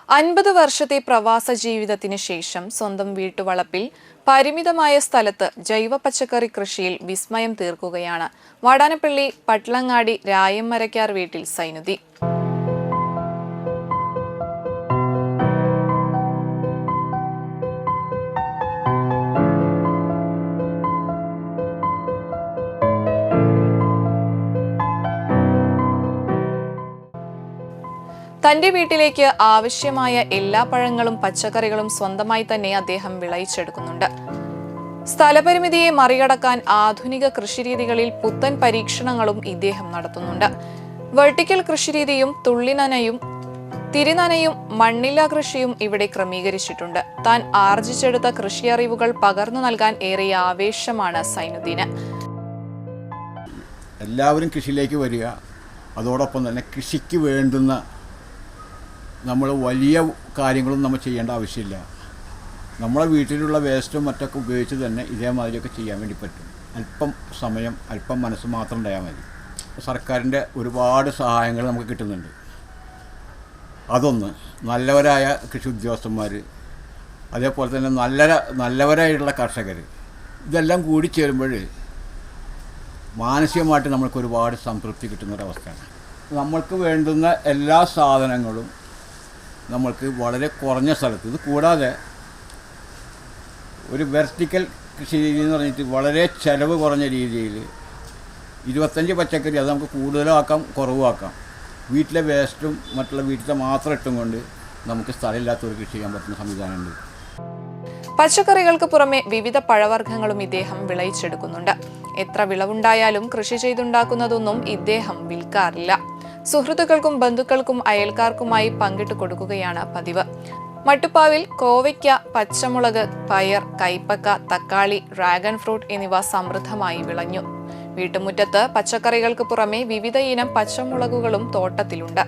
50 വർഷത്തെ പ്രവാസ ജീവിതത്തിന് ശേഷം സ്വന്തം വീട്ടുവളപ്പിൽ പരിമിതമായ സ്ഥലത്ത് ജൈവ പച്ചക്കറി കൃഷിയിൽ വിസ്മയം തീർക്കുകയാണ് വാടാനപ്പള്ളി പട്ലങ്ങാടി രായമ്മരക്കാർ വീട്ടിൽ സൈനുദ്ദീൻ. തന്റെ വീട്ടിലേക്ക് ആവശ്യമായ എല്ലാ പഴങ്ങളും പച്ചക്കറികളും സ്വന്തമായി തന്നെ അദ്ദേഹം വിളയിച്ചെടുക്കുന്നുണ്ട്. സ്ഥലപരിമിതിയെ മറികടക്കാൻ ആധുനിക കൃഷിരീതികളിൽ പുത്തൻ പരീക്ഷണങ്ങളും ഇദ്ദേഹം നടത്തുന്നുണ്ട്. വെർട്ടിക്കൽ കൃഷിരീതിയും തുള്ളിനനയും തിരിനനയും മണ്ണില്ല കൃഷിയും ഇവിടെ ക്രമീകരിച്ചിട്ടുണ്ട്. താൻ ആർജിച്ചെടുത്ത കൃഷി അറിവുകൾ പകർന്നു നൽകാൻ ഏറെ ആവേശമാണ് സൈനുദ്ദീന്. എല്ലാവരും കൃഷിയിലേക്ക് വരിക, അതോടൊപ്പം തന്നെ കൃഷിക്ക് വേണ്ടുന്ന നമ്മൾ വലിയ കാര്യങ്ങളും നമ്മൾ ചെയ്യേണ്ട ആവശ്യമില്ല. നമ്മളെ വീട്ടിലുള്ള വേസ്റ്റും മറ്റൊക്കെ ഉപയോഗിച്ച് തന്നെ ഇതേമാതിരിയൊക്കെ ചെയ്യാൻ വേണ്ടി പറ്റും. അല്പം സമയം, അല്പം മനസ്സ് മാത്രം ഉണ്ടായാൽ മതി. സർക്കാരിൻ്റെ ഒരുപാട് സഹായങ്ങൾ നമുക്ക് കിട്ടുന്നുണ്ട്. അതൊന്ന്, നല്ലവരായ കൃഷി ഉദ്യോഗസ്ഥന്മാർ, അതേപോലെ തന്നെ നല്ലവരായിട്ടുള്ള കർഷകർ, ഇതെല്ലാം കൂടി ചേരുമ്പോൾ മാനസികമായിട്ട് നമ്മൾക്ക് ഒരുപാട് സംതൃപ്തി കിട്ടുന്നൊരവസ്ഥയാണ്. നമ്മൾക്ക് വേണ്ടുന്ന എല്ലാ സാധനങ്ങളും നമ്മൾക്ക് വളരെ കുറഞ്ഞ സ്ഥലത്ത്, ഇത് കൂടാതെ ഒരു വെർട്ടിക്കൽ കൃഷി രീതി എന്ന് പറഞ്ഞിട്ട് വളരെ ചിലവ് കുറഞ്ഞ രീതിയിൽ 25 പച്ചക്കറി അത് നമുക്ക് കൂടുതലാക്കാം കുറവാക്കാം. വീട്ടിലെ വേസ്റ്റും മറ്റുള്ള വീട്ടിലെ മാത്രം ഇട്ടും കൊണ്ട് നമുക്ക് സ്ഥലമില്ലാത്തവർ കൃഷി ചെയ്യാൻ പറ്റുന്ന സംവിധാനമുണ്ട്. പച്ചക്കറികൾക്ക് പുറമെ വിവിധ പഴവർഗ്ഗങ്ങളും ഇദ്ദേഹം വിളയിച്ചെടുക്കുന്നുണ്ട്. എത്ര വിളവുണ്ടായാലും കൃഷി ചെയ്തുണ്ടാക്കുന്നതൊന്നും ഇദ്ദേഹം വിൽക്കാറില്ല. സുഹൃത്തുക്കൾക്കും ബന്ധുക്കൾക്കും അയൽക്കാർക്കുമായി പങ്കിട്ട് കൊടുക്കുകയാണ് പതിവ്. മട്ടുപ്പാവിൽ കോവയ്ക്ക, പച്ചമുളക്, പയർ, കൈപ്പക്ക, തക്കാളി, ഡ്രാഗൺ ഫ്രൂട്ട് എന്നിവ സമൃദ്ധമായി വിളഞ്ഞു. വീട്ടുമുറ്റത്ത് പച്ചക്കറികൾക്ക് പുറമെ വിവിധ ഇനം പച്ചമുളകുകളും തോട്ടത്തിലുണ്ട്.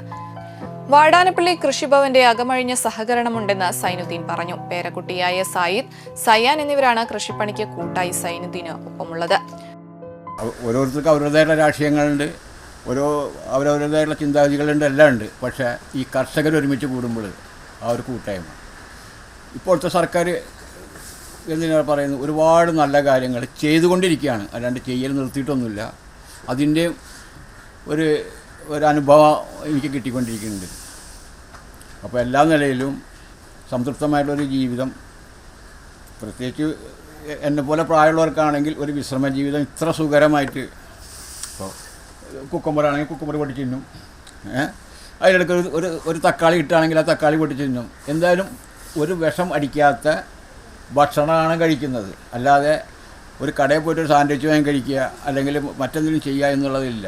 വാടാനപ്പള്ളി കൃഷിഭവന്റെ അകമഴിഞ്ഞ സഹകരണമുണ്ടെന്ന് സൈനുദ്ദീൻ പറഞ്ഞു. പേരക്കുട്ടിയായ സായിദ്, സയ്യാൻ എന്നിവരാണ് കൃഷിപ്പണിക്ക് കൂട്ടായി സൈനുദ്ദീന് ഒപ്പമുള്ളത്. ഓരോരുത്തർക്കും അവരുടേതായിട്ടുള്ള രാഷ്ട്രീയങ്ങളുണ്ട്, അവരവരുടേതായിട്ടുള്ള ചിന്താഗതികളുണ്ട്, എല്ലാം ഉണ്ട്. പക്ഷേ ഈ കർഷകർ ഒരുമിച്ച് കൂടുമ്പോൾ ആ ഒരു കൂട്ടായ്മ, ഇപ്പോഴത്തെ സർക്കാർ എന്തിനാണ് പറയുന്നത്, ഒരുപാട് നല്ല കാര്യങ്ങൾ ചെയ്തുകൊണ്ടിരിക്കുകയാണ്, അല്ലാണ്ട് ചെയ്യൽ നിർത്തിയിട്ടൊന്നുമില്ല. അതിൻ്റെ ഒരു അനുഭവം എനിക്ക് കിട്ടിക്കൊണ്ടിരിക്കുന്നുണ്ട്. അപ്പോൾ എല്ലാ നിലയിലും സംതൃപ്തമായിട്ടുള്ളൊരു ജീവിതം, പ്രത്യേകിച്ച് എന്നെപ്പോലെ പ്രായമുള്ളവർക്കാണെങ്കിൽ ഒരു വിശ്രമ ജീവിതം ഇത്ര സുഖകരമായിട്ട്, ഇപ്പോൾ കുക്കുമ്പറാണെങ്കിൽ കുക്കുമ്പർ പൊട്ടിച്ച് തിന്നും, അതിനിടയ്ക്ക് ഒരു തക്കാളി ഇട്ടാണെങ്കിൽ ആ തക്കാളി പൊട്ടിച്ച് തിന്നും. എന്തായാലും ഒരു വിഷം അടിക്കാത്ത ഭക്ഷണമാണ് കഴിക്കുന്നത്. അല്ലാതെ ഒരു കടയിൽ പോയിട്ട് ഒരു സാൻഡ്വിച്ച് വാങ്ങി കഴിക്കുക അല്ലെങ്കിൽ മറ്റെന്തെങ്കിലും ചെയ്യുക എന്നുള്ളതില്ല.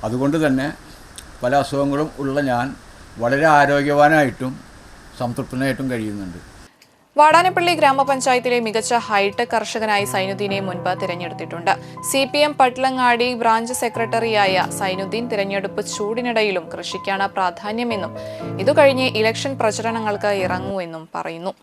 അതുകൊണ്ട് തന്നെ പല അസുഖങ്ങളും ഉള്ള ഞാൻ വളരെ ആരോഗ്യവാനായിട്ടും സംതൃപ്തനായിട്ടും കഴിയുന്നുണ്ട്. വാടാനപ്പള്ളി ഗ്രാമപഞ്ചായത്തിലെ മികച്ച ഹൈടെക് കർഷകനായി സൈനുദ്ദീനെ മുൻപ് തിരഞ്ഞെടുത്തിട്ടുണ്ട്. CPM പട്ലങ്ങാടി ബ്രാഞ്ച് സെക്രട്ടറിയായ സൈനുദ്ദീൻ തിരഞ്ഞെടുപ്പ് ചൂടിനിടയിലും കൃഷിക്കാണ് പ്രാധാന്യമെന്നും ഇതുകഴിഞ്ഞ് ഇലക്ഷൻ പ്രചരണങ്ങൾക്ക് ഇറങ്ങുമെന്നും പറയുന്നു.